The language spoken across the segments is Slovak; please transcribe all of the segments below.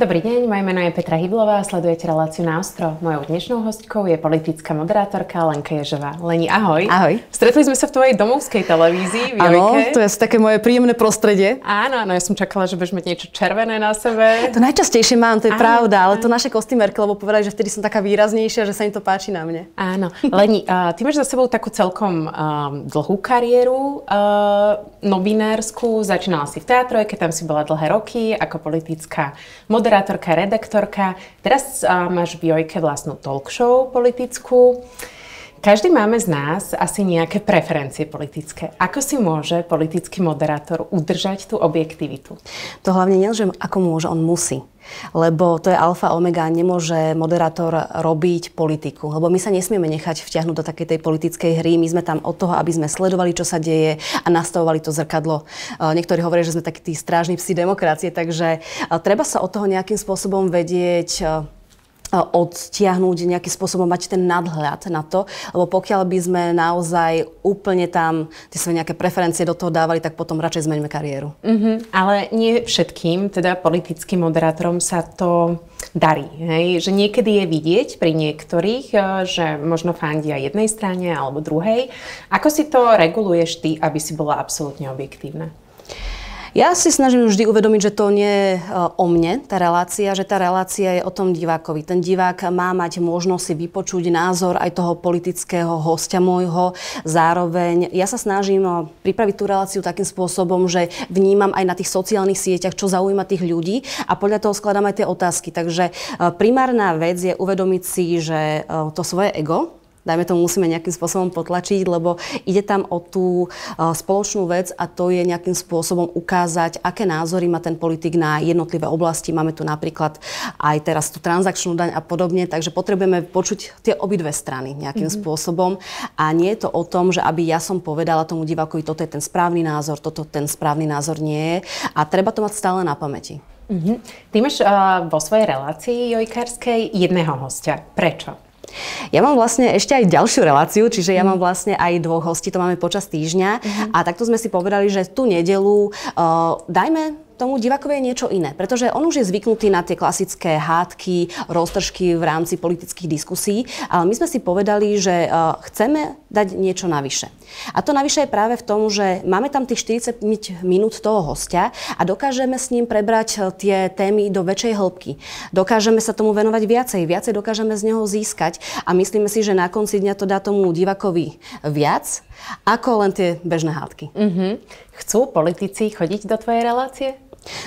Dobrý deň, moje meno je Petra Hyblová a sledujete reláciu Na ostro. Mojou dnešnou hostkou je politická moderátorka Lenka Ježová. Leni, ahoj. Ahoj. Stretli sme sa v tvojej domovskej televízii v Jojke. Áno, to je také moje príjemné prostredie. Áno, ja som čakala, že budeš mať niečo červené na sebe. To najčastejšie mám, to je pravda, ale to naše kostýmerky, lebo povedali, že vtedy som taká výraznejšia, že sa im to páči na mne. Áno. Leni, ty máš za sebou takú celkom dlhú kariéru novinársku. Začínala si v Teatrojke, tam si bola dlhé roky ako politická moderátorka, redaktorka. Teraz máš v Jojke vlastnú talk show politickú. Každý máme z nás asi nejaké preferencie politické. Ako si môže politický moderátor udržať tú objektivitu? To hlavne nie, že ako môže, on musí. Lebo to je alfa omega, nemôže moderátor robiť politiku. Lebo my sa nesmieme nechať vtiahnuť do takej tej politickej hry. My sme tam od toho, aby sme sledovali, čo sa deje a nastavovali to zrkadlo. Niektorí hovoria, že sme takí tí strážni psi demokracie, takže treba sa od toho nejakým spôsobom vedieť odtiahnuť, nejakým spôsobom mať ten nadhľad na to, lebo pokiaľ by sme naozaj úplne tam tie svoje nejaké preferencie do toho dávali, tak potom radšej zmeňme kariéru. Ale nie všetkým, teda politickým moderátorom sa to darí. Hej? Že niekedy je vidieť pri niektorých, že možno fandia jednej strane alebo druhej. Ako si to reguluješ ty, aby si bola absolútne objektívna? Ja si snažím vždy uvedomiť, že to nie je o mne, tá relácia, že tá relácia je o tom divákovi. Ten divák má mať možnosť si vypočuť názor aj toho politického hostia môjho. Zároveň ja sa snažím pripraviť tú reláciu takým spôsobom, že vnímam aj na tých sociálnych sieťach, čo zaujíma tých ľudí a podľa toho skladám aj tie otázky. Takže primárna vec je uvedomiť si, že to svoje ego, dajme tomu, musíme nejakým spôsobom potlačiť, lebo ide tam o tú spoločnú vec a to je nejakým spôsobom ukázať, aké názory má ten politik na jednotlivé oblasti. Máme tu napríklad aj teraz tú transakčnú daň a podobne, takže potrebujeme počuť tie obidve strany nejakým spôsobom. A nie je to o tom, že aby ja som povedala tomu divákovi, toto je ten správny názor, toto ten správny názor nie je. A treba to mať stále na pamäti. Ty máš vo svojej relácii jojkárskej jedného hostia. Prečo? Ja mám vlastne ešte aj ďalšiu reláciu, čiže ja mám vlastne aj dvoch hostí, to máme počas týždňa. A takto sme si povedali, že tú nedeľu dajme tomu divákovi je niečo iné, pretože on už je zvyknutý na tie klasické hádky, roztržky v rámci politických diskusí, ale my sme si povedali, že chceme dať niečo navyše. A to navyše je práve v tom, že máme tam tých 40 minút toho hostia a dokážeme s ním prebrať tie témy do väčšej hĺbky. Dokážeme sa tomu venovať viacej dokážeme z neho získať a myslíme si, že na konci dňa to dá tomu divákovi viac ako len tie bežné hádky. Chcú politici chodiť do tvojej relácie?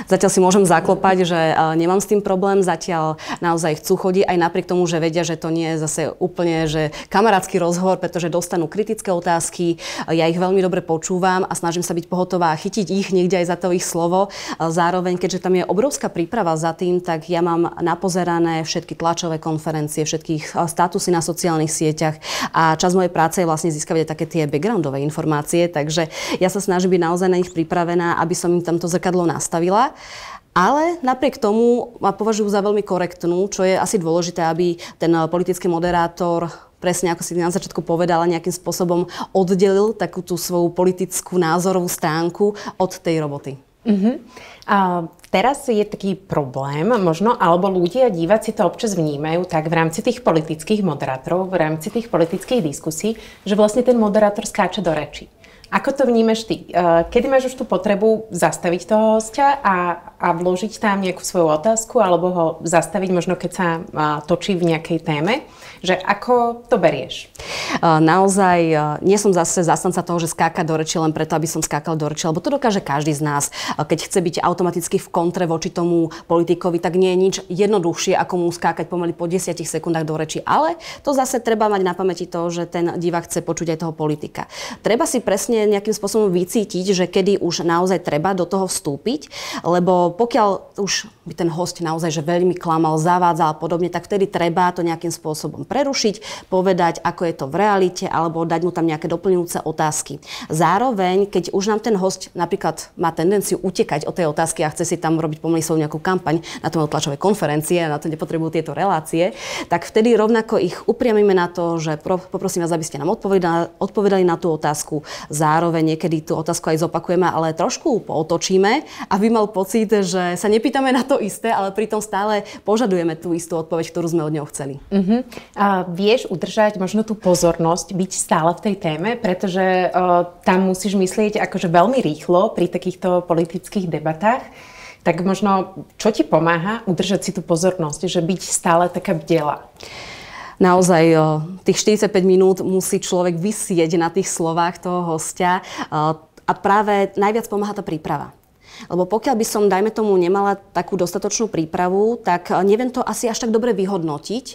Zatiaľ si môžem zaklopať, že nemám s tým problém, zatiaľ naozaj chcú chodiť, aj napriek tomu, že vedia, že to nie je zase úplne že kamarátsky rozhovor, pretože dostanú kritické otázky, ja ich veľmi dobre počúvam a snažím sa byť pohotová a chytiť ich niekde aj za to ich slovo. Zároveň, keďže tam je obrovská príprava za tým, tak ja mám napozerané všetky tlačové konferencie, všetkých statusy na sociálnych sieťach a časť mojej práce je vlastne získavať také tie backgroundové informácie, takže ja sa snažím byť naozaj na nich pripravená, aby som im tamto zrkadlo nastavila. Ale napriek tomu ma považujú za veľmi korektnú, čo je asi dôležité, aby ten politický moderátor, presne ako si na začiatku povedala, nejakým spôsobom oddelil takú tú svoju politickú názorovú stránku od tej roboty. A teraz je taký problém, možno, alebo ľudia, diváci to občas vnímajú tak v rámci tých politických moderátorov, v rámci tých politických diskusí, že vlastne ten moderátor skáče do reči. Ako to vnímaš ty? Kedy máš už tú potrebu zastaviť toho hostia a vložiť tam nejakú svoju otázku alebo ho zastaviť možno, keď sa točí v nejakej téme? Že ako to berieš? Naozaj nie som zase zastanca toho, že skákať do reči len preto, aby som skákal do reči, lebo to dokáže každý z nás. Keď chce byť automaticky v kontre voči tomu politikovi, tak nie je nič jednoduchšie, ako mu skákať pomaly po 10 sekundách do reči. Ale to zase treba mať na pamäti to, že ten divák chce počuť aj toho politika. Treba si presne nejakým spôsobom vycítiť, že kedy už naozaj treba do toho vstúpiť, lebo pokiaľ už by ten host naozaj že veľmi klamal, zavádzal a podobne, tak vtedy treba to nejakým spôsobom prerušiť, povedať, ako je to v realite, alebo dať mu tam nejaké doplňujúce otázky. Zároveň, keď už nám ten host napríklad má tendenciu utekať od tej otázky a chce si tam robiť pomaly svoju nejakú kampaň na to tlačové konferencie a na to nepotrebujú tieto relácie, tak vtedy rovnako ich upriamime na to, že poprosím vás, aby ste nám odpovedali na tú otázku. zároveň niekedy tú otázku aj zopakujeme, ale trošku pootočíme, aby mal pocit, že sa nepýtame na to isté, ale pritom stále požadujeme tú istú odpoveď, ktorú sme od neho chceli. A vieš udržať možno tú pozornosť, byť stále v tej téme, pretože tam musíš myslieť akože veľmi rýchlo pri takýchto politických debatách. Tak možno, čo ti pomáha udržať si tú pozornosť, že byť stále taká bdelá? Naozaj tých 45 minút musí človek vysieť na tých slovách toho hostia a práve najviac pomáha tá príprava. Lebo pokiaľ by som, dajme tomu, nemala takú dostatočnú prípravu, tak neviem to asi až tak dobre vyhodnotiť,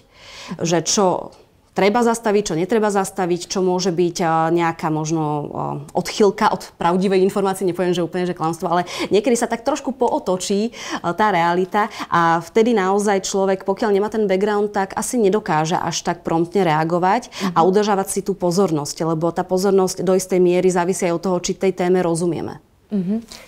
že čo treba zastaviť, čo netreba zastaviť, čo môže byť nejaká možno odchýlka od pravdivej informácie, nepoviem, že úplne, že klamstvo, ale niekedy sa tak trošku pootočí tá realita a vtedy naozaj človek, pokiaľ nemá ten background, tak asi nedokáže až tak promptne reagovať a udržávať si tú pozornosť, lebo tá pozornosť do istej miery závisí aj od toho, či tej téme rozumieme.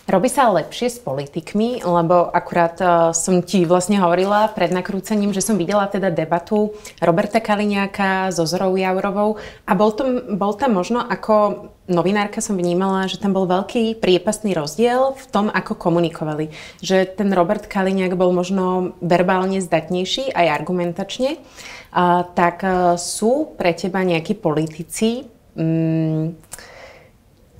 Robí sa lepšie s politikmi, lebo akurát som ti vlastne hovorila pred nakrúcením, že som videla teda debatu Roberta Kaliňáka so Zorou Jourovou a bol tam možno ako novinárka som vnímala, že tam bol veľký priepastný rozdiel v tom, ako komunikovali. Že ten Robert Kaliňák bol možno verbálne zdatnejší aj argumentačne. Tak sú pre teba nejakí politici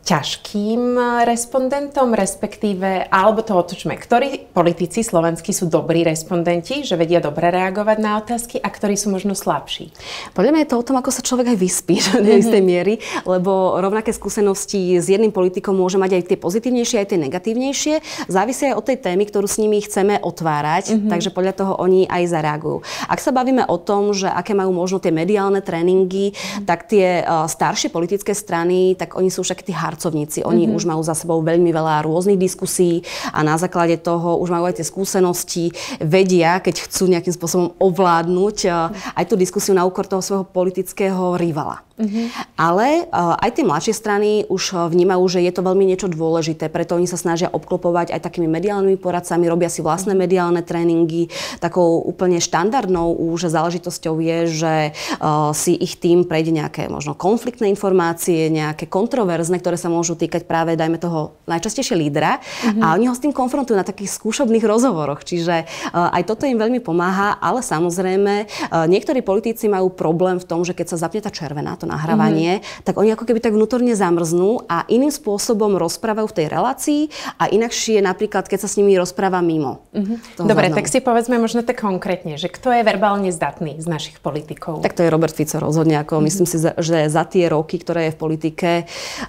ťažkým respondentom, respektíve, alebo to otočme, ktorí politici slovenskí sú dobrí respondenti, že vedia dobre reagovať na otázky a ktorí sú možno slabší? Podľa mňa je to o tom, ako sa človek aj vyspí do istej miery, lebo rovnaké skúsenosti s jedným politikom môže mať aj tie pozitívnejšie, aj tie negatívnejšie. Závisí aj od tej témy, ktorú s nimi chceme otvárať, takže podľa toho oni aj zareagujú. Ak sa bavíme o tom, že aké majú možno tie mediálne tréningy, tak tie staršie politické strany, tak oni sú však tí harcovníci. Oni už majú za sebou veľmi veľa rôznych diskusí a na základe toho už majú aj tie skúsenosti, vedia, keď chcú nejakým spôsobom ovládnuť aj tú diskusiu na úkor toho svojho politického rivala. Ale aj tie mladšie strany už vnímajú, že je to veľmi niečo dôležité, preto oni sa snažia obklopovať aj takými mediálnymi poradcami, robia si vlastné mediálne tréningy. Takou úplne štandardnou už záležitosťou je, že si ich tým prejde nejaké možno konfliktné informácie, nejaké kontroverzne, ktoré sa môžu týkať práve, dajme toho, najčastejšie lídra. A oni ho s tým konfrontujú na takých skúšobných rozhovoroch. Čiže aj toto im veľmi pomáha, ale samozrejme niektorí politici majú problém v tom, že keď sa zapne tá červená, to nahrávanie, tak oni ako keby tak vnútorne zamrznú a iným spôsobom rozprávajú v tej relácii a inakšie napríklad, keď sa s nimi rozpráva mimo. Dobre, tak si povedzme možno tak konkrétne, že kto je verbálne zdatný z našich politikov? Tak to je Robert Fico rozhodne. Myslím si, že za tie roky, ktoré je v politike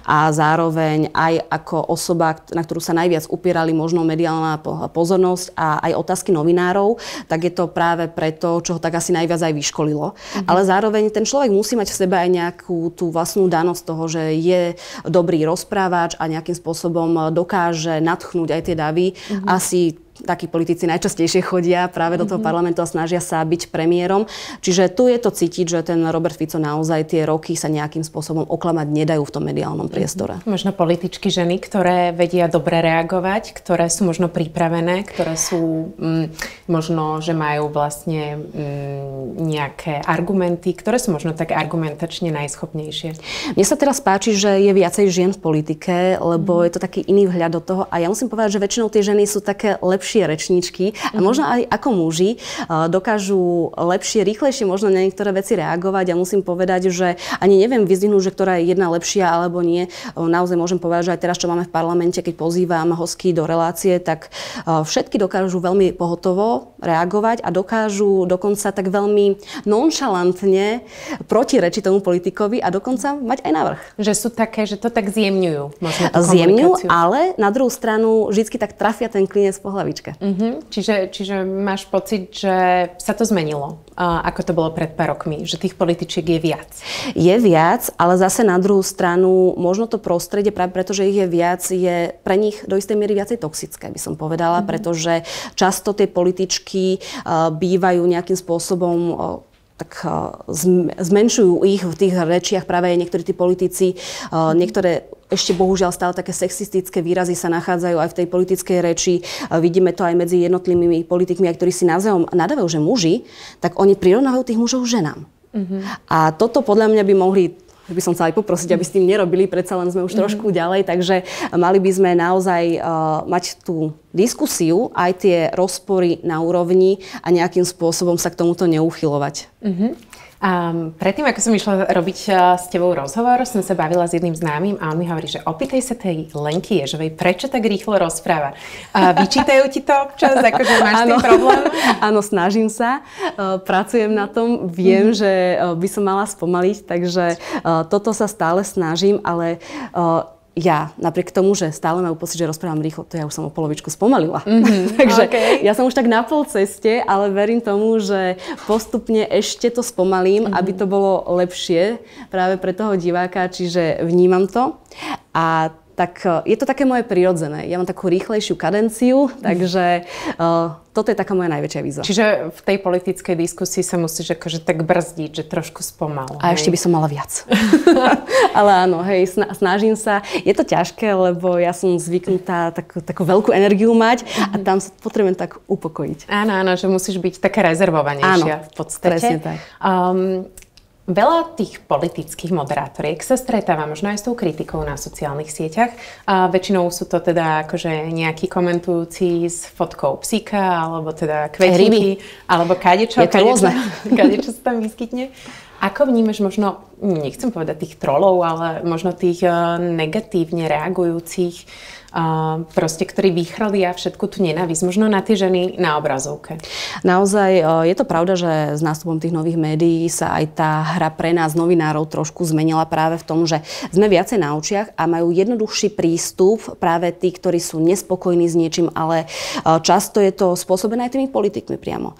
a zároveň aj ako osoba, na ktorú sa najviac upierali možno mediálna pozornosť a aj otázky novinárov, tak je to práve preto, čo ho tak asi najviac aj vyškolilo. Ale zároveň ten človek musí mať v sebe aj nejakú tú vlastnú danosť toho, že je dobrý rozprávač a nejakým spôsobom dokáže nadchnúť aj tie davy. Asi takí politici najčastejšie chodia práve do toho parlamentu a snažia sa byť premiérom. Čiže tu je to cítiť, že ten Robert Fico naozaj tie roky sa nejakým spôsobom oklamať nedajú v tom mediálnom priestore. Možno političky ženy, ktoré vedia dobre reagovať, ktoré sú možno pripravené, ktoré sú možno, že majú vlastne nejaké argumenty, ktoré sú možno tak argumentačne najschopnejšie. Mne sa teraz páči, že je viacej žien v politike, lebo je to taký iný vhľad do toho a ja musím povedať, že väčšinou tie ženy sú také lepšie rečníčky a možno aj ako muži dokážu lepšie, rýchlejšie možno na niektoré veci reagovať a musím povedať, že ani neviem vyzdvihnúť, že ktorá je jedna lepšia alebo nie. Naozaj môžem povedať, že aj teraz, čo máme v parlamente, keď pozývam hostky do relácie, tak všetky dokážu veľmi pohotovo reagovať a dokážu dokonca tak veľmi nonšalantne protirečiť tomu politikovi a dokonca mať aj navrch. Že sú také, že to tak zjemňujú. Zjemňujú, ale na druhú stranu vždycky tak trafia ten klinec po hlavičke. Čiže máš pocit, že sa to zmenilo, ako to bolo pred pár rokmi, že tých političiek je viac? Je viac, ale zase na druhú stranu možno to prostredie, práve preto, že ich je viac, je pre nich do istej miery viacej toxické, by som povedala, pretože často tie političky bývajú nejakým spôsobom tak zmenšujú ich v tých rečiach práve aj niektorí tí politici, niektoré ešte bohužiaľ stále také sexistické výrazy sa nachádzajú aj v tej politickej reči. Vidíme to aj medzi jednotlivými politikmi, ktorí si navzájom nadávajú, že muži, tak oni prirovnávajú tých mužov ženám. A toto podľa mňa by mohli by som chcela aj poprosiť, aby s tým nerobili, predsa len sme už trošku ďalej, takže mali by sme naozaj mať tú diskusiu, aj tie rozpory na úrovni a nejakým spôsobom sa k tomuto neuchylovať. Predtým, ako som išla robiť s tebou rozhovor, som sa bavila s jedným známym a on mi hovorí, že opýtaj sa tej Lenky Ježovej, prečo tak rýchlo rozpráva. Vyčítajú ti to občas, akože máš s tým problém? Áno, snažím sa, pracujem na tom, viem, že by som mala spomaliť, takže toto sa stále snažím, ale ja, napriek tomu, že stále majú pocit, že rozprávam rýchlo, to ja už som o polovičku spomalila. Takže ja som už tak na pol ceste, ale verím tomu, že postupne ešte to spomalím, aby to bolo lepšie práve pre toho diváka, čiže vnímam to. A tak je to také moje prirodzené. Ja mám takú rýchlejšiu kadenciu, takže toto je taká moja najväčšia výzva. Čiže v tej politickej diskusii sa musíš akože tak brzdiť, že trošku spomal. A ešte by som mala viac. Ale áno, hej, snažím sa. Je to ťažké, lebo ja som zvyknutá takú veľkú energiu mať a tam sa potrebujem tak upokojiť. Áno, že musíš byť taká rezervovanejšia v podstate. Presne tak. Veľa tých politických moderátoriek sa stretáva možno aj s tou kritikou na sociálnych sieťach. A väčšinou sú to teda akože nejakí komentujúci s fotkou psíka, alebo teda kvetinky, alebo kadečo sa tam vyskytne. Ako vnímaš možno, nechcem povedať tých trolov, ale možno tých negatívne reagujúcich, proste, ktorí vychrlia všetku tú nenávisť, možno na tie ženy na obrazovke? Naozaj je to pravda, že s nástupom tých nových médií sa aj tá hra pre nás novinárov trošku zmenila práve v tom, že sme viacej na očiach a majú jednoduchší prístup práve tí, ktorí sú nespokojní s niečím, ale často je to spôsobené aj tými politikmi priamo.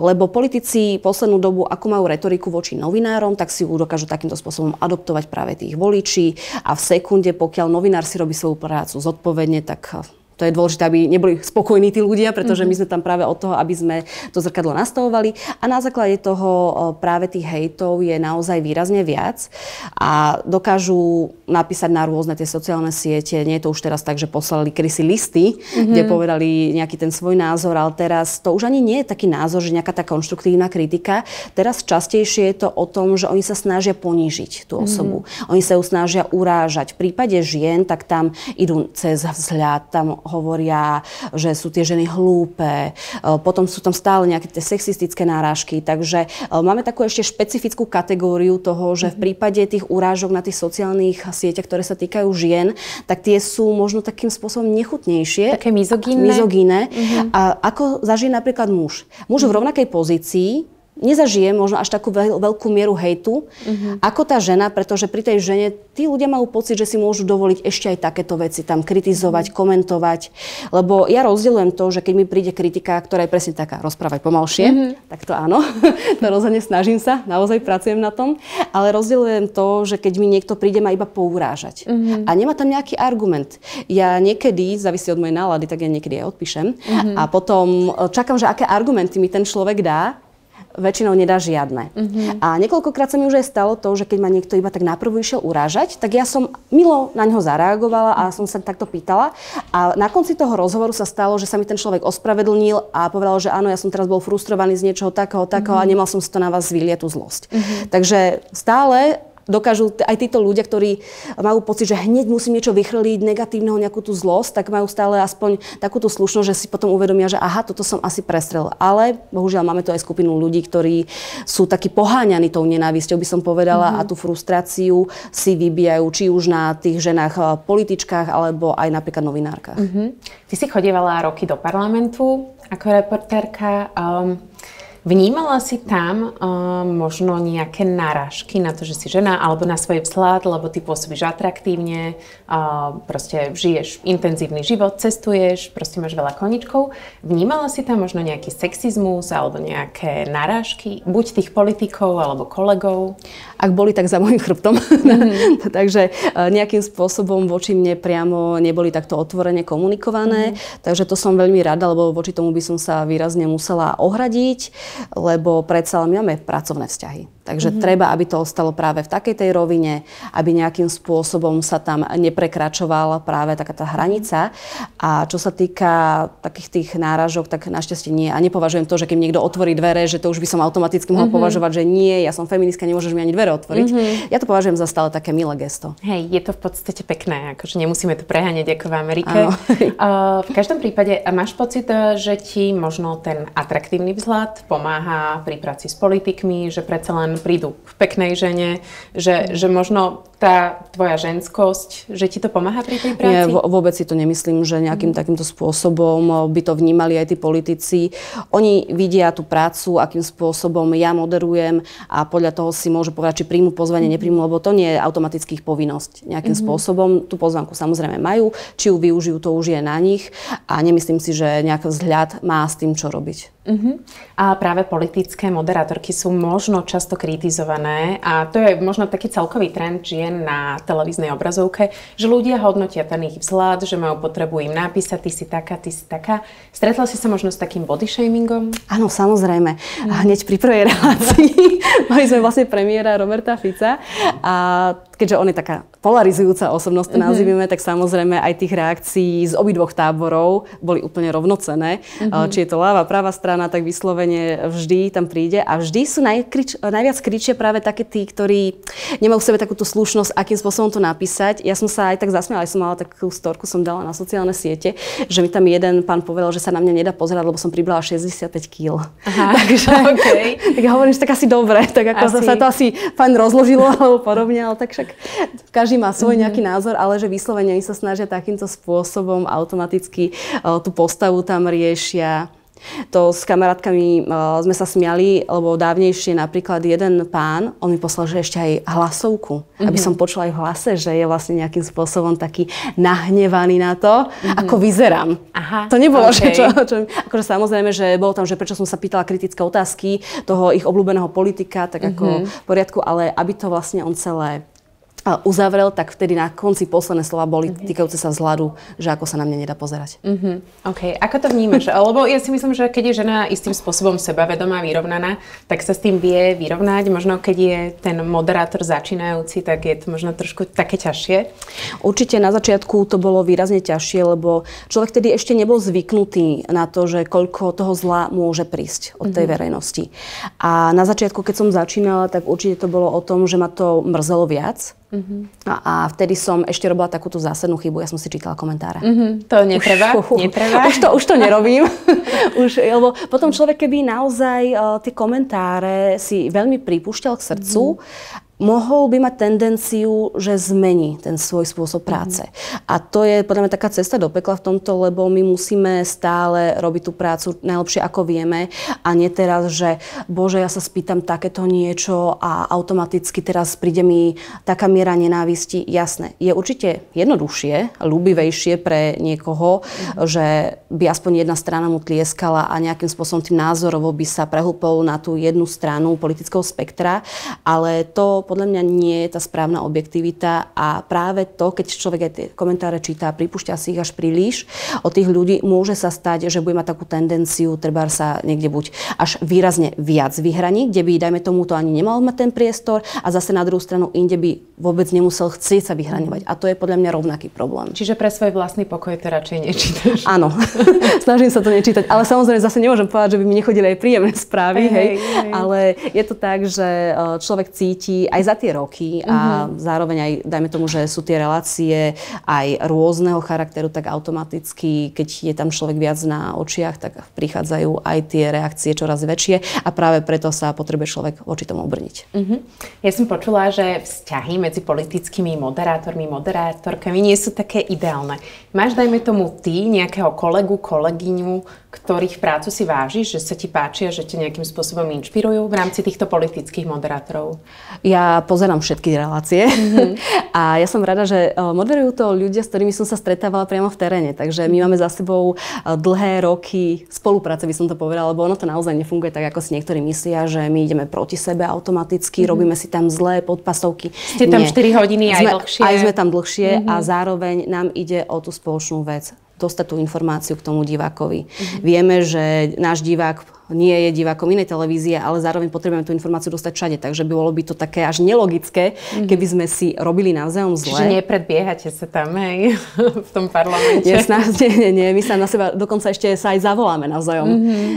Lebo politici poslednú dobu, ako majú retoriku voči novinárom, tak si ju dokážu takýmto spôsobom adoptovať práve tých voličí a v sekunde, pokiaľ novinár si robí svoju prácu zodpovedne, tak to je dôležité, aby neboli spokojní tí ľudia, pretože my sme tam práve od toho, aby sme to zrkadlo nastavovali. A na základe toho práve tých hejtov je naozaj výrazne viac a dokážu napísať na rôzne tie sociálne siete. Nie je to už teraz tak, že poslali kedysi listy, kde povedali nejaký ten svoj názor, ale teraz to už ani nie je taký názor, že nejaká tá konštruktívna kritika. Teraz častejšie je to o tom, že oni sa snažia ponížiť tú osobu. Oni sa ju snažia urážať. V prípade žien, tak tam idú cez vzhľad, tam hovoria, že sú tie ženy hlúpe, potom sú tam stále nejaké tie sexistické náražky, takže máme takú ešte špecifickú kategóriu toho, že v prípade tých urážok na tých sociálnych sieťach, ktoré sa týkajú žien, tak tie sú možno takým spôsobom nechutnejšie. Také mizogínne. A ako zažije napríklad muž. Muž v rovnakej pozícii nezažije možno až takú veľkú mieru hejtu, ako tá žena, pretože pri tej žene tí ľudia majú pocit, že si môžu dovoliť ešte aj takéto veci, tam kritizovať, komentovať, lebo ja rozdeľujem to, že keď mi príde kritika, ktorá je presne taká, rozprávať pomalšie, tak to áno, to rozhodne snažím sa, naozaj pracujem na tom, ale rozdeľujem to, že keď mi niekto príde ma iba pourážať a nemá tam nejaký argument. Ja niekedy, závisí od mojej nálady, tak ja niekedy aj odpíšem a potom čakám, že aké argumenty mi ten človek dá. Väčšinou nedá žiadne. A niekoľkokrát sa mi už aj stalo to, že keď ma niekto iba tak naprvu išiel urážať, tak ja som milo na ňo zareagovala a som sa takto pýtala. A na konci toho rozhovoru sa stalo, že sa mi ten človek ospravedlnil a povedal, že áno, ja som teraz bol frustrovaný z niečoho takého a nemal som si to na vás vyliať tú zlosť. Takže stále dokážu aj títo ľudia, ktorí majú pocit, že hneď musím niečo vychrliť, negatívneho, nejakú tú zlosť, tak majú stále aspoň takúto slušnosť, že si potom uvedomia, že aha, toto som asi prestrel. Ale bohužiaľ máme tu aj skupinu ľudí, ktorí sú takí poháňaní tou nenávisťou, by som povedala, a tú frustráciu si vybijajú, či už na tých ženách političkách, alebo aj napríklad novinárkach. Ty si chodievala roky do parlamentu ako reportérka. Vnímala si tam možno nejaké narážky na to, že si žena, alebo na svoj vzhľad, lebo ty pôsobíš atraktívne, proste žiješ intenzívny život, cestuješ, proste máš veľa koničkov. Vnímala si tam možno nejaký sexizmus alebo nejaké narážky, buď tých politikov alebo kolegov? Ak boli, tak za môjim chrbtom. Takže nejakým spôsobom voči mne priamo neboli takto otvorene komunikované. Takže to som veľmi rada, lebo voči tomu by som sa výrazne musela ohradiť, lebo predsa my máme pracovné vzťahy. Takže treba, aby to ostalo práve v takej tej rovine, aby nejakým spôsobom sa tam neprekračovala práve taká tá hranica. A čo sa týka takých tých náražok, tak našťastie nie. A nepovažujem to, že keď niekto otvorí dvere, že to už by som automaticky mohol považovať, že nie, ja som feministka, nemôžeš mi ani dvere otvoriť. Ja to považujem za stále také milé gesto. Hej, je to v podstate pekné, akože nemusíme to preháňať ako v Amerike. V každom prípade máš pocit, že ti možno ten atraktívny vzhľad pomáha pri práci s politikmi, že predsa len prídu k peknej žene, že možno tá tvoja ženskosť, že ti to pomáha pri tej práci? Nie, vôbec si to nemyslím, že nejakým takýmto spôsobom by to vnímali aj tí politici. Oni vidia tú prácu, akým spôsobom ja moderujem a podľa toho si môžu povedať, či príjmu pozvanie, nepríjmu, lebo to nie je automaticky ich povinnosť. Nejakým spôsobom tú pozvánku samozrejme majú, či ju využijú, to už je na nich a nemyslím si, že nejaký vzhľad má s tým, čo robiť. A práve politické moderátorky sú možno často kritizované a to je možno taký celkový trend žien na televíznej obrazovke, že ľudia hodnotia ten ich vzhľad, že majú potrebu im napísať, ty si taká. Stretla si sa možno s takým body shamingom? Áno, samozrejme. Hneď pri prvej relácii mali sme vlastne premiéra Roberta Fica a keďže on je taká polarizujúca osobnosť, nazývame, tak samozrejme aj tých reakcií z obidvoch táborov boli úplne rovnocenné. Či je to ľava, práva strana, tak vyslovene vždy tam príde a vždy sú najviac kričia práve také tí, ktorí nemajú v sebe takúto slušnosť, akým spôsobom to napísať. Ja som sa aj tak zasmiala, som mala takú storku, som dala na sociálne siete, že mi tam jeden pán povedal, že sa na mňa nedá pozerať, lebo som pribrala 65 kg. Takže tak ja hovorím, že tak asi dobre, tak ako sa to asi fajn rozložilo alebo podobne, ale tak však každý má svoj nejaký názor, ale že vyslovene oni sa snažia takýmto spôsobom automaticky tú postavu tam riešia. To s kamarátkami sme sa smiali, lebo dávnejšie napríklad jeden pán, on mi poslal, že ešte aj hlasovku, aby som počula aj v hlase, že je vlastne nejakým spôsobom taký nahnevaný na to, ako vyzerám. To nebolo, že čo, akože samozrejme, že bolo tam, že prečo som sa pýtala kritické otázky toho ich obľúbeného politika, tak ako v poriadku, ale aby to vlastne on celé uzavrel, tak vtedy na konci posledné slova boli týkajúce sa vzhľadu, že ako sa na mňa nedá pozerať. OK. Ako to vnímaš? Lebo ja si myslím, že keď je žena istým spôsobom sebavedomá, vyrovnaná, tak sa s tým vie vyrovnať. Možno keď je ten moderátor začínajúci, tak je to možno trošku také ťažšie. Určite na začiatku to bolo výrazne ťažšie, lebo človek tedy ešte nebol zvyknutý na to, že koľko toho zla môže prísť od tej verejnosti. A na začiatku, keď som začínala, tak určite to bolo o tom, že ma to mrzelo viac. A vtedy som ešte robila takúto zásadnú chybu, ja som si čítala komentáre. To netreba? Už to nerobím. Lebo potom človek, keby naozaj tie komentáre si veľmi pripúšťal k srdcu, mohol by mať tendenciu, že zmení ten svoj spôsob práce. A to je podľa mňa taká cesta do pekla v tomto, lebo my musíme stále robiť tú prácu najlepšie, ako vieme. A nie teraz, že bože, ja sa spýtam takéto niečo a automaticky teraz príde mi taká miera nenávisti. Jasné, je určite jednoduchšie, ľúbivejšie pre niekoho, že by aspoň jedna strana mu tlieskala a nejakým spôsobom tým názorovo by sa prehlpol na tú jednu stranu politického spektra, ale to podľa mňa nie je tá správna objektivita a práve to, keď človek aj tie komentáre číta, pripúšťa si ich až príliš od tých ľudí, môže sa stať, že bude mať takú tendenciu, treba sa niekde buď až výrazne viac vyhraniť, kde by, dajme tomu, to ani nemal mať ten priestor a zase na druhú stranu inde by vôbec nemusel chcieť sa vyhraňovať. A to je podľa mňa rovnaký problém. Čiže pre svoj vlastný pokoj to radšej nečítaš. Áno, snažím sa to nečítať, ale samozrejme zase nemôžem povedať, že by mi nechodili aj príjemné správy, hej. Ale je to tak, že človek cíti aj za tie roky a zároveň aj, dajme tomu, že sú tie relácie aj rôzneho charakteru, tak automaticky, keď je tam človek viac na očiach, tak prichádzajú aj tie reakcie čoraz väčšie a práve preto sa potrebuje človek voči tomu obrniť. Ja som počula, že vzťahy medzi politickými moderátormi, moderátorkami nie sú také ideálne. Máš, dajme tomu, ty nejakého kolegu, kolegyňu, ktorých prácu si vážiš, že sa ti páčia, že ťa nejakým spôsobom inšpirujú v rámci týchto politických moderátorov? Ja pozerám všetky relácie a ja som rada, že moderujú to ľudia, s ktorými som sa stretávala priamo v teréne. Takže my máme za sebou dlhé roky spolupráce, by som to povedala, lebo ono to naozaj nefunguje tak, ako si niektorí myslia, že my ideme proti sebe automaticky, robíme si tam zlé podpasovky. Ste tam 4 hodiny aj dlhšie. Aj sme tam dlhšie a zároveň nám ide o tú spoločnú vec. Dostať tú informáciu k tomu divákovi. Vieme, že náš divák nie je divákom inej televízie, ale zároveň potrebujeme tú informáciu dostať všade. Takže bolo by to také až nelogické, keby sme si robili navzájom zle. Čiže nepredbiehate sa tam, hej, v tom parlamente. Nie, my sa na seba dokonca ešte sa aj zavoláme navzájom.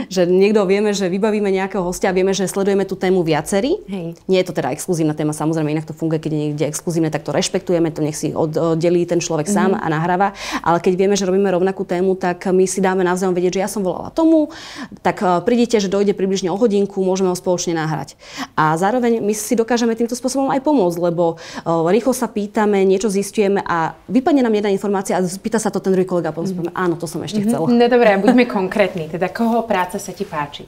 Že niekto vieme, že vybavíme nejakého hostia a vieme, že sledujeme tú tému viacerí. Hej. Nie je to teda exkluzívna téma, samozrejme, inak to funguje, keď je niekde exkluzívne, tak to rešpektujeme, to nech si oddelí ten človek sám a nahráva. Ale keď vieme, že robíme rovnakú tému, tak my si dáme navzájom vedieť, že ja som volala tomu, tak prídite, že dojde približne o hodinku, môžeme ho spoločne nahrať. A zároveň my si dokážeme týmto spôsobom aj pomôcť, lebo rýchlo sa pýtame, niečo zisťujeme a vypadne nám jedna informácia a pýta sa to ten druhý kolega a potom áno, to som ešte chcel. No dobré, buďme konkrétni. Teda koho práca sa ti páči?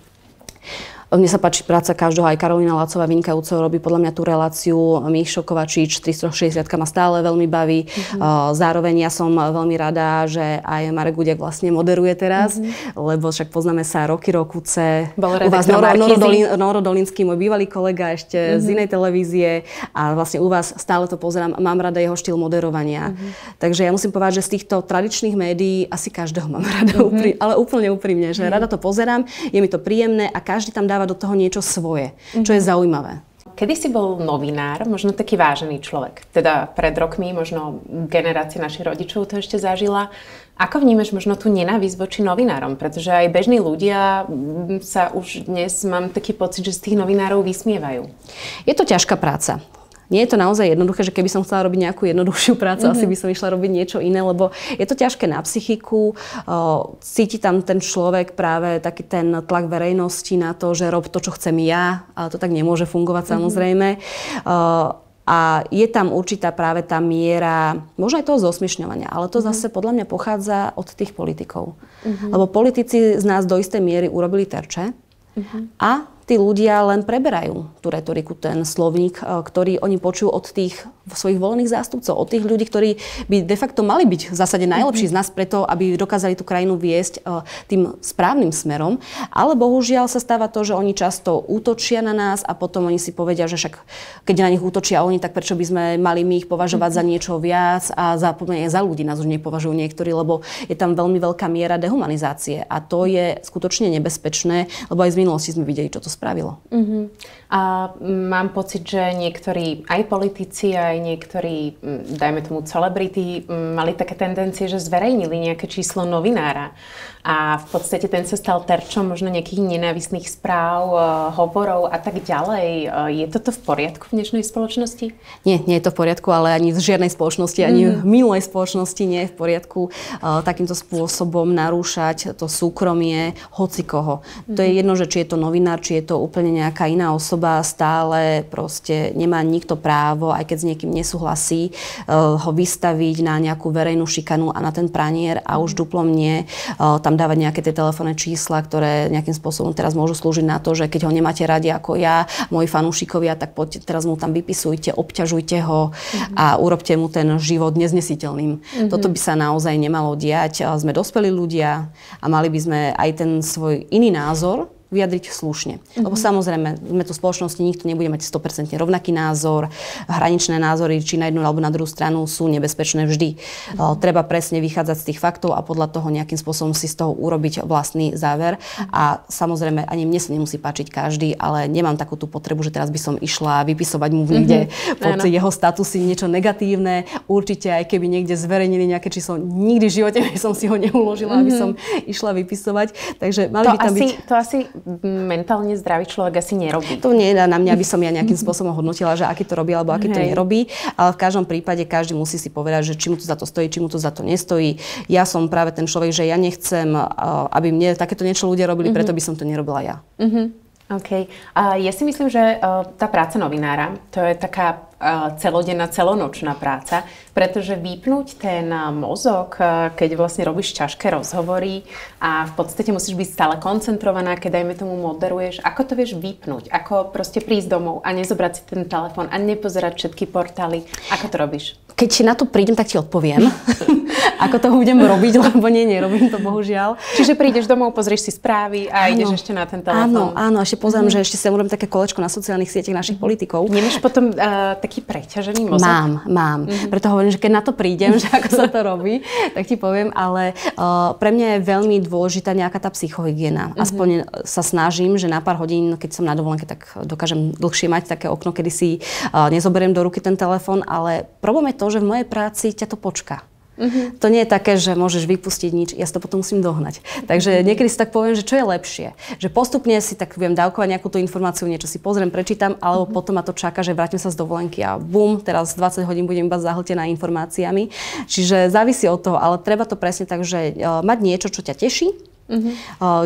Mne sa páči práca každého, aj Karolína Lacová vynikajúco robí podľa mňa tú reláciu. Míšo Kovačič, 360 ma stále veľmi baví. Zároveň ja som veľmi rada, že aj Marek Gudiak vlastne moderuje teraz, lebo však poznáme sa roky. U vás Noro Dolinský, môj bývalý kolega ešte z inej televízie a vlastne u vás stále to pozerám. Mám rada jeho štýl moderovania. Takže ja musím povedať, že z týchto tradičných médií asi každého mám rada, ale úplne úprimne, že rada to pozerám, je mi to príjemné a každý tam dáva do toho niečo svoje, čo je zaujímavé. Kedy si bol novinár, možno taký vážený človek? Teda pred rokmi, možno generácia našich rodičov to ešte zažila. Ako vnímaš možno tú nenávisť voči novinárom? Pretože aj bežní ľudia sa už dnes, mám taký pocit, že z tých novinárov vysmievajú. Je to ťažká práca. Nie je to naozaj jednoduché, že keby som chcela robiť nejakú jednoduchšiu prácu, asi by som išla robiť niečo iné, lebo je to ťažké na psychiku. Cíti tam ten človek práve taký ten tlak verejnosti na to, že rob to, čo chcem ja, ale to tak nemôže fungovať samozrejme. A je tam určitá práve tá miera, možno aj toho zosmiešňovania, ale to zase podľa mňa pochádza od tých politikov. Lebo politici z nás do istej miery urobili terče a tí ľudia len preberajú tú retoriku, ten slovník, ktorý oni počujú od tých svojich volených zástupcov, od tých ľudí, ktorí by de facto mali byť v zásade najlepší z nás preto, aby dokázali tú krajinu viesť tým správnym smerom. Ale bohužiaľ sa stáva to, že oni často útočia na nás a potom oni si povedia, že však keď na nich útočia oni, tak prečo by sme mali my ich považovať za niečo viac a za ľudí nás už nepovažujú niektorí, lebo je tam veľmi veľká miera dehumanizácie a to je skutočne nebezpečné, lebo aj z minulosti sme videli, čo to spravilo. A mám pocit, že niektorí aj politici, aj niektorí, dajme tomu celebrity, mali také tendencie, že zverejnili nejaké číslo novinára. A v podstate ten sa stal terčom možno nejakých nenávistných správ, hovorov a tak ďalej. Je toto v poriadku v dnešnej spoločnosti? Nie je to v poriadku, ale ani v žiadnej spoločnosti, ani v minulej spoločnosti nie je v poriadku takýmto spôsobom narúšať to súkromie hocikoho. To je jedno, že či je to novinár, či je to úplne nejaká iná osoba, stále proste nemá nikto právo, aj keď s niekým nesúhlasí, ho vystaviť na nejakú verejnú šikanu a na ten pranier a už duplom nie tam dávať nejaké tie telefónne čísla, ktoré nejakým spôsobom teraz môžu slúžiť na to, že keď ho nemáte radi ako ja, moji fanúšikovia, tak poďte, teraz mu tam vypisujte, obťažujte ho a urobte mu ten život neznesiteľným. Toto by sa naozaj nemalo diať. Sme dospelí ľudia a mali by sme aj ten svoj iný názor vyjadriť slušne. Lebo samozrejme, sme tu v spoločnosti, nikto nebude mať 100% rovnaký názor. Hraničné názory, či na jednu alebo na druhú stranu, sú nebezpečné vždy. Treba presne vychádzať z tých faktov a podľa toho nejakým spôsobom si z toho urobiť vlastný záver. A samozrejme, ani mne sa nemusí páčiť každý, ale nemám takú tú potrebu, že teraz by som išla vypisovať mu niekde pod jeho statusy niečo negatívne. Určite, aj keby niekde zverejnili nejaké číslo, nikdy v živote som si ho neuložila, aby som išla vypisovať. Takže mali by tam byť... To asi mentálne zdravý človek asi nerobí. To nie je na mňa, aby som ja nejakým spôsobom hodnotila, že aký to robí alebo aký to nerobí, ale v každom prípade každý musí si povedať, že či mu to za to stojí, či mu to za to nestojí. Ja som práve ten človek, že ja nechcem, aby mne takéto niečo ľudia robili, preto by som to nerobila ja. OK. Ja si myslím, že tá práca novinára, to je taká celodenná, celonočná práca, pretože vypnúť ten mozog, keď vlastne robíš ťažké rozhovory a v podstate musíš byť stále koncentrovaná, keď dajme tomu moderuješ, ako to vieš vypnúť? Ako proste prísť domov a nezobrať si ten telefón a nepozerať všetky portály? Ako to robíš? Keď na to prídem, tak ti odpoviem. ako to budem robiť, lebo nerobím to bohužiaľ. Čiže prídeš domov, pozrieš si správy a ideš ešte na ten telefón. Áno, ešte pozriem, že ešte si urobím také kolečko na sociálnych sieťach našich politikov. Nemáš potom taký preťažený mozog? Mám. Preto hovorím, že keď na to prídem, že ako sa to robí, tak ti poviem, ale pre mňa je veľmi dôležitá nejaká tá psychohygiena. Aspoň sa snažím, že na pár hodín, keď som na dovolenke, tak dokážem dlhšie mať také okno, kedy si nezoberiem do ruky ten telefón, ale problém je to, že v mojej práci ťa to počká. To nie je také, že môžeš vypustiť nič, ja si to potom musím dohnať. Takže niekedy si tak poviem, že čo je lepšie. Že postupne si tak viem dávkovať nejakú tú informáciu, niečo si pozriem, prečítam, alebo potom ma to čaká, že vrátim sa z dovolenky a bum, teraz 20 hodín budem iba zahltená informáciami. Čiže závisí od toho, ale treba to presne tak, že mať niečo, čo ťa teší,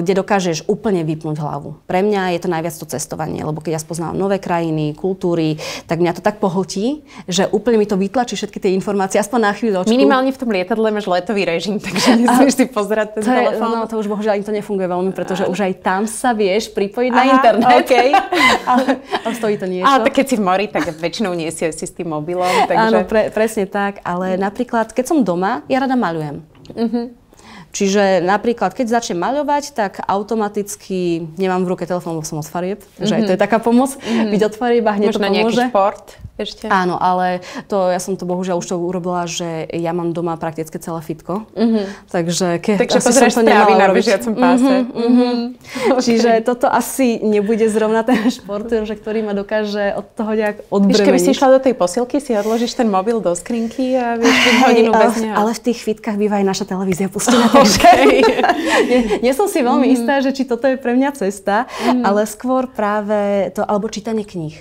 kde dokážeš úplne vypnúť hlavu. Pre mňa je to najviac to cestovanie, lebo keď ja spoznávam nové krajiny, kultúry, tak mňa to tak pohltí, že úplne mi to vytlačí všetky tie informácie, aspoň na chvíľočku. Minimálne v tom lietadle máš letový režim, takže nesmieš si pozerať ten telefón. No, to už bohužiaľ im to nefunguje veľmi, pretože už aj tam sa vieš pripojiť na internet. Okay. ale stojí to niečo. Ale tak keď si v mori, tak väčšinou nie si s tým mobilom. Takže... Áno, presne tak, ale napríklad, keď som doma, ja rada maľujem. Čiže napríklad, keď začnem maľovať, tak automaticky nemám v ruke telefón, lebo som od farieb. Takže aj to je taká pomoc. Byť od farieb a hneď to pomôže. Možno nejaký šport ešte? Áno, ale ja som to bohužiaľ už to urobila, že ja mám doma prakticky celé fitko. Takže pozeráš správy na bežiacom páse. Čiže toto asi nebude zrovna ten šport, že ktorý ma dokáže od toho nejak odbremeniť. Víš, keby si išla do tej posilky, si odložíš ten mobil do skrinky a vieš byť hodinu bez neho. Ale v tých fitkách býva aj naša televízia pustená. Nie som si veľmi istá, že či toto je pre mňa cesta, ale skôr práve to, alebo čítanie kníh.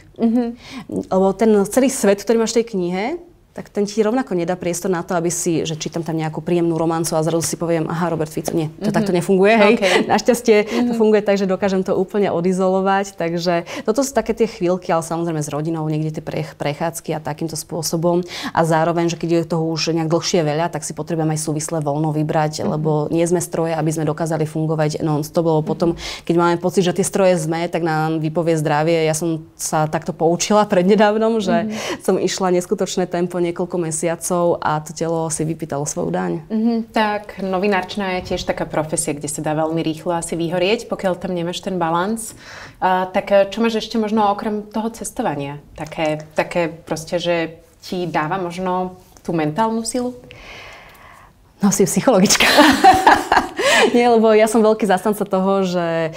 Lebo ten celý svet, ktorý máš v tej knihe, tak ten ti rovnako nedá priestor na to, aby si, že čítam tam nejakú príjemnú romancu a zrazu si poviem, aha, Robert Fico, nie, to takto nefunguje, hej. Okay. Našťastie to funguje tak, že dokážem to úplne odizolovať, takže toto sú také tie chvíľky, ale samozrejme s rodinou, niekde tie prechádzky a takýmto spôsobom a zároveň, že keď je toho už nejak dlhšie veľa, tak si potrebujem aj súvislé voľno vybrať, lebo nie sme stroje, aby sme dokázali fungovať non-stop, lebo potom, keď máme pocit, že tie stroje sme, tak nám vypovie zdravie. Ja som sa takto poučila prednedávnom, že som išla neskutočné tempo niekoľko mesiacov a to telo si vypýtalo svoju daň. Tak novinárčina je tiež taká profesia, kde sa dá veľmi rýchlo asi vyhorieť, pokiaľ tam nemáš ten balans. Tak čo máš ešte možno okrem toho cestovania? Také proste, že ti dáva možno tú mentálnu silu? No, si psychologička. Nie, lebo ja som veľký zastanca toho, že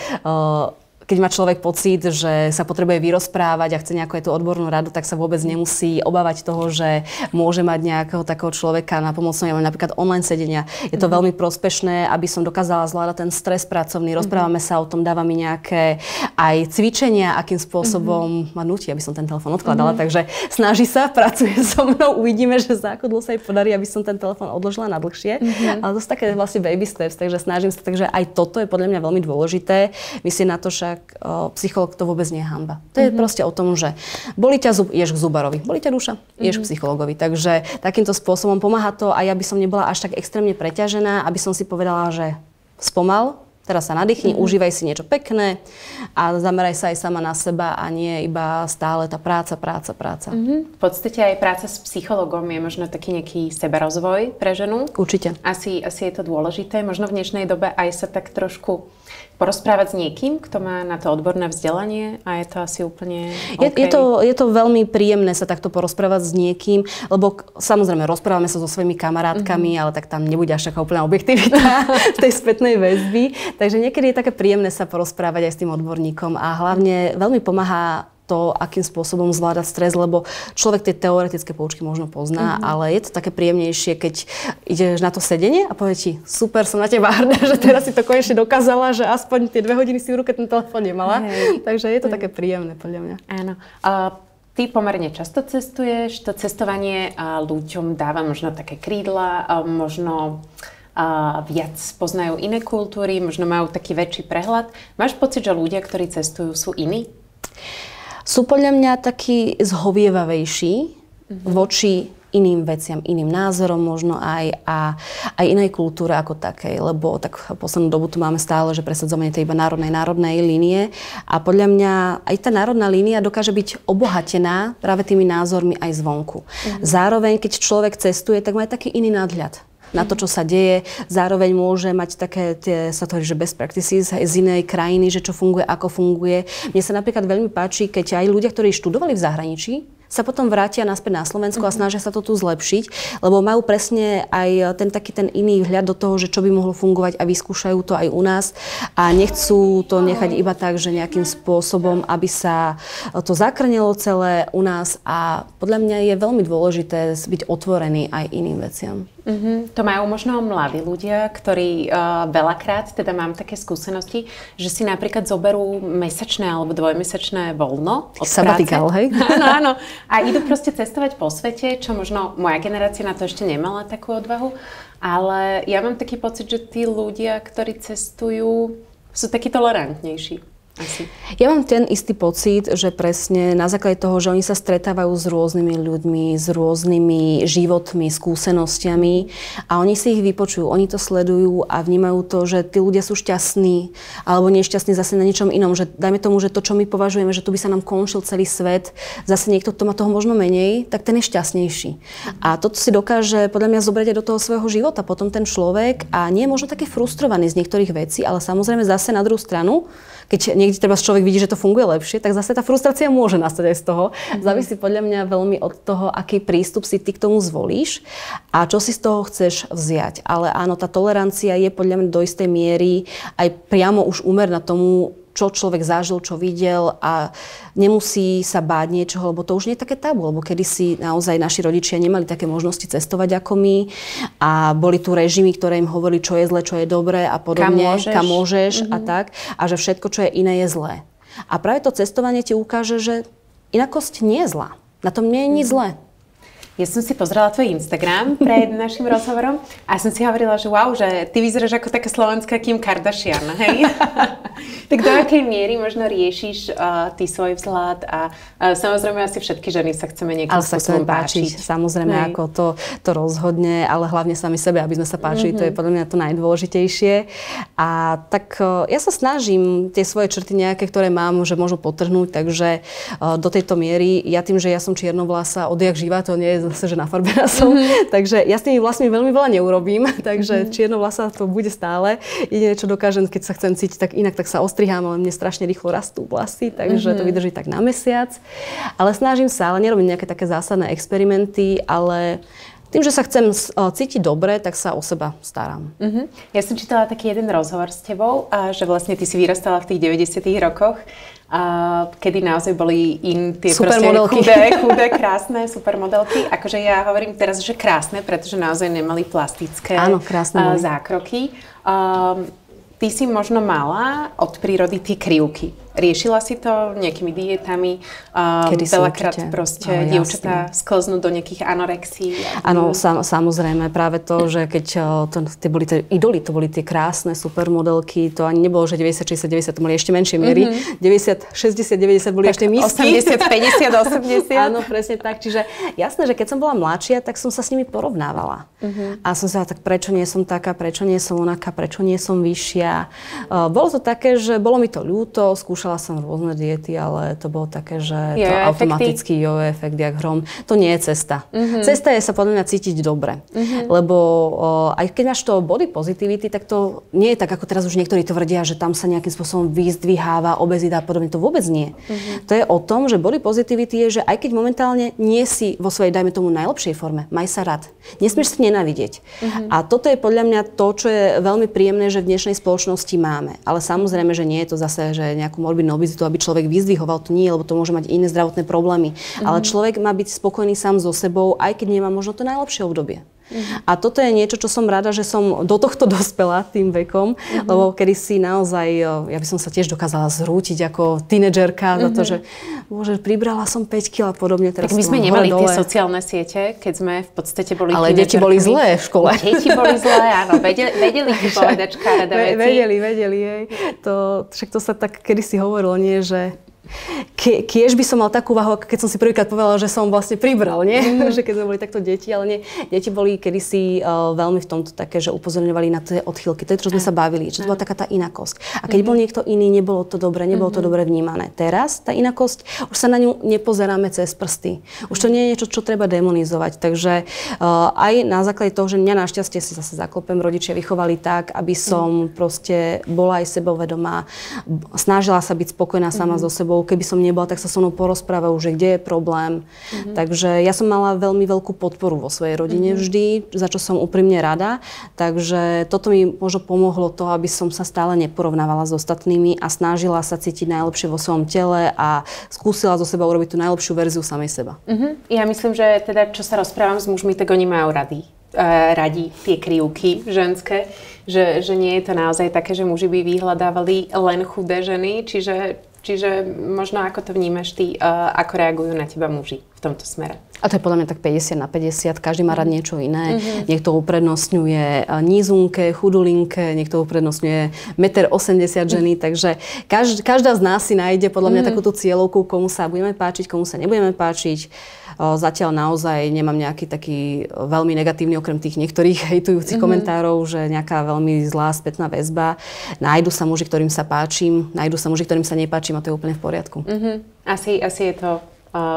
keď má človek pocit, že sa potrebuje vyrozprávať a chce nejakú aj tú odbornú radu, tak sa vôbec nemusí obávať toho, že môže mať nejakého takého človeka na pomocnú, ja mám napríklad online sedenia. Je to veľmi prospešné, aby som dokázala zvládať ten stres pracovný. Rozprávame sa o tom, dáva mi nejaké aj cvičenia, akým spôsobom ma nutí, aby som ten telefón odkladala. Takže snaží sa, pracuje so mnou, uvidíme, že za ako dlho sa jej podarí, aby som ten telefón odložila na dlhšie. Ale to sú také vlastne baby steps, takže snažím sa, takže aj toto je podľa mňa veľmi dôležité. Myslím na to, však psychológ to vôbec nie je hanba. To je proste o tom, že bolí ťa zub, ideš k zubarovi. Bolí ťa duša, ideš k psychológovi. Takže takýmto spôsobom pomáha to a ja by som nebola až tak extrémne preťažená, aby som si povedala, že spomal, teraz sa nadýchni, užívaj si niečo pekné a zameraj sa aj sama na seba a nie iba stále tá práca. V podstate aj práca s psychologom je možno taký nejaký sebarozvoj pre ženu. Určite. Asi je to dôležité. Možno v dnešnej dobe aj sa tak trošku porozprávať s niekým, kto má na to odborné vzdelanie a je to asi úplne okay. Je to veľmi príjemné sa takto porozprávať s niekým, lebo samozrejme rozprávame sa so svojimi kamarátkami, ale tak tam nebude až taká úplná objektivita v tej spätnej väzby. Takže niekedy je také príjemné sa porozprávať aj s tým odborníkom a hlavne veľmi pomáha to, akým spôsobom zvládať stres, lebo človek tie teoretické poučky možno pozná, ale je to také príjemnejšie, keď ideš na to sedenie a povie ti, super, som na teba hrdá, že teraz si to konečne dokázala, že aspoň tie 2 hodiny si v ruke ten telefón nemala. Takže je to také príjemné, podľa mňa. Áno. Ty pomerne často cestuješ, to cestovanie ľuďom dáva možno také krídla, možno viac poznajú iné kultúry, možno majú taký väčší prehľad. Máš pocit, že ľudia, ktorí cestujú, sú iní? Sú podľa mňa takí zhovievavejší voči iným veciam, iným názorom možno aj inej kultúre ako takej, lebo tak poslednú dobu tu máme stále, že presadzovanie tej iba národnej línie a podľa mňa aj tá národná línia dokáže byť obohatená práve tými názormi aj zvonku. Zároveň, keď človek cestuje, tak má aj taký iný nadhľad. na to, čo sa deje. Zároveň môže mať také, sa to hovorí, že best practices z inej krajiny, že čo funguje, ako funguje. Mne sa napríklad veľmi páči, keď aj ľudia, ktorí študovali v zahraničí, sa potom vrátia naspäť na Slovensku a snažia sa to tu zlepšiť, lebo majú presne aj ten iný vhľad do toho, že čo by mohlo fungovať a vyskúšajú to aj u nás a nechcú to nechať iba tak, že nejakým spôsobom, aby sa to zakrnilo celé u nás a podľa mňa je veľmi dôležité byť otvorený aj iným veciam. To majú možno mladí ľudia, ktorí veľakrát, teda mám také skúsenosti, že si napríklad zoberú mesačné alebo dvojmesačné voľno od Sabatikál, práce. hej? Áno. A idú proste cestovať po svete, čo možno moja generácia na to ešte nemala takú odvahu. Ale ja mám taký pocit, že tí ľudia, ktorí cestujú, sú takí tolerantnejší. Asi. Ja mám ten istý pocit, že presne na základe toho, že oni sa stretávajú s rôznymi ľuďmi, s rôznymi životmi, skúsenostiami a oni si ich vypočujú, oni to sledujú a vnímajú to, že tí ľudia sú šťastní alebo nešťastní zase na niečom inom, že dajme tomu, že to, čo my považujeme, že tu by sa nám končil celý svet, zase niekto, kto má toho možno menej, tak ten je šťastnejší. A toto si dokáže podľa mňa zobrať aj do toho svojho života potom ten človek a nie je možno taký frustrovaný z niektorých vecí, ale samozrejme zase na druhú stranu, keď niekde treba človek vidí, že to funguje lepšie, tak zase tá frustrácia môže nastať aj z toho. Závisí podľa mňa veľmi od toho, aký prístup si ty k tomu zvolíš a čo si z toho chceš vziať. Ale áno, tá tolerancia je podľa mňa do istej miery aj priamo už úmerná tomu, čo človek zažil, čo videl a nemusí sa báť niečoho, lebo to už nie je také tabu, lebo kedysi naozaj naši rodičia nemali také možnosti cestovať ako my a boli tu režimy, ktoré im hovorili, čo je zle, čo je dobré a podobne, kam môžeš a tak a že všetko, čo je iné, je zlé. A práve to cestovanie ti ukáže, že inakosť nie je zlá. Na tom nie je nič zlé. Ja som si pozrela tvoj Instagram pred našim rozhovorom a som si hovorila, že wow, že ty vyzeráš ako taká slovenská Kim Kardashian, hej? Tak do akej miery možno riešiš ty svoj vzhľad a samozrejme asi všetky ženy sa chceme niekým spôsobom páčiť. Samozrejme, hej. Ako to rozhodne, ale hlavne sami sebe, aby sme sa páčili, to je podľa mňa to najdôležitejšie. A tak ja sa snažím tie svoje črty nejaké, ktoré mám, že môžu podtrhnúť, takže do tejto miery, ja tým, že ja som čiernovlasa odjak živa, to nie je zase, že nafarbená som. Takže ja s tými vlasmi veľmi veľa neurobím, takže čiernovlasa to bude stále. Jediné, čo dokážem, keď sa chcem cítiť tak inak, tak sa ostrihám, ale mne strašne rýchlo rastú vlasy, takže to vydrží tak na mesiac. Ale snažím sa, ale nerobím nejaké také zásadné experimenty, ale tým, že sa chcem cítiť dobre, tak sa o seba starám. Ja som čítala taký jeden rozhovor s tebou, že vlastne ty si vyrastala v tých 90. rokoch, kedy naozaj boli tie chudé, krásne supermodelky. Akože ja hovorím teraz, že krásne, pretože naozaj nemali plastické zákroky. Ty si možno mala od prírody tie krivky. Riešila si to nejakými dietami? Veľakrát proste dievčatá sklznú do nejakých anorexií. Áno, samozrejme. Práve to, že keď tie boli tie idoly, to boli tie krásne supermodelky, to ani nebolo, že 90, 60, 90, to boli ešte menšie miery. 90, 60, 90 boli ešte misky. 80, 50, 80. Áno, presne tak. Čiže jasné, že keď som bola mladšia, tak som sa s nimi porovnávala. A som sa tak, prečo nie som taká, prečo nie som onaká, prečo nie som vyššia. Bolo to také, že bolo mi to ľúto, skúšala som rôzne diety, ale to bolo také, že to automaticky jojo efekt, jak hrom. To nie je cesta. Cesta je sa podľa mňa cítiť dobre. Lebo aj keď máš to body positivity, tak to nie je tak, ako teraz už niektorí tvrdia, že tam sa nejakým spôsobom vyzdviháva obezita a podobne. To vôbec nie. To je o tom, že body positivity je, že aj keď momentálne nie si vo svojej, dajme tomu, najlepšej forme, maj sa rád. Nesmieš sa nenávidieť. A toto je podľa mňa to, čo je veľmi príjemné, že v dnešnej spoločnosti máme. Ale samozrejme, že nie je to zase, že nejakú morbidnú obezitu, aby človek vyzdvihoval, to nie, lebo to môže mať iné zdravotné problémy. Ale človek má byť spokojný sám so sebou, aj keď nemá možno to najlepšie obdobie. A toto je niečo, čo som rada, že som do tohto dospela tým vekom, lebo kedysi naozaj, ja by som sa tiež dokázala zrútiť ako tínedžerka za to, že bože, pribrala som 5 kg a podobne. Teraz tak my sme nemali tie sociálne siete, keď sme v podstate boli ale deti boli zlé v škole. Deti boli zlé, áno. Vedeli povedať škaredé veci. Vedeli, hej. Však to sa tak kedysi hovorilo, nie, že Kiež by som mal takú váhu, keď som si prvýkrát povedala, že som vlastne pribral, nie? Že keď sme boli takto deti, ale nie. Deti boli kedysi veľmi v tomto také, že upozorňovali na tie odchýlky, to je, čo sme sa bavili, že to bola taká tá inakosť. A keď bol niekto iný, nebolo to dobre vnímané. Teraz tá inakosť, už sa na ňu nepozeráme cez prsty. Už to nie je niečo, čo treba demonizovať. Takže aj na základe toho, že mňa našťastie si zase zaklopem, rodičia vychovali tak, aby som proste bola aj sebavedomá, snažila sa byť spokojná sama so sebou. Keby som nebola, tak sa so mnou porozprávajú, že kde je problém. Takže ja som mala veľmi veľkú podporu vo svojej rodine vždy, za čo som úprimne rada. Takže toto mi možno pomohlo to, aby som sa stále neporovnávala s ostatnými a snažila sa cítiť najlepšie vo svojom tele a skúsila zo seba urobiť tú najlepšiu verziu samej seba. Ja myslím, že teda, čo sa rozprávam s mužmi, tak oni majú radi tie krivky ženské, že nie je to naozaj také, že muži by vyhľadávali len chudé ženy, čiže možno ako to vnímaš ty, ako reagujú na teba muži v tomto smere? A to je podľa mňa tak 50/50, každý má rád niečo iné. Niekto uprednostňuje nízunke, chudulinke, niekto uprednostňuje 1,80 m ženy, takže každá z nás si nájde podľa mňa takúto cieľovku, komu sa budeme páčiť, komu sa nebudeme páčiť. Zatiaľ naozaj nemám nejaký taký veľmi negatívny, okrem tých niektorých hejtujúcich komentárov, že nejaká veľmi zlá spätná väzba. Nájdu sa muži, ktorým sa páčim, nájdu sa muži, ktorým sa nepáčim a to je úplne v poriadku. Asi je to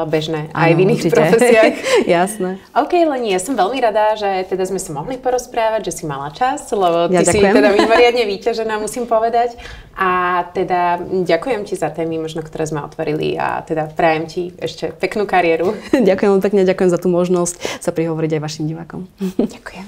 bežné aj v iných profesiách. Jasné. OK, Leni, ja som veľmi rada, že teda sme sa mohli porozprávať, že si mala čas, lebo ty si ďakujem. teda mimoriadne vyťažená, musím povedať. A teda ďakujem ti za témy, možno, ktoré sme otvorili a teda prajem ti ešte peknú kariéru. Ďakujem pekne, ďakujem za tú možnosť sa prihovoriť aj vašim divákom. Ďakujem.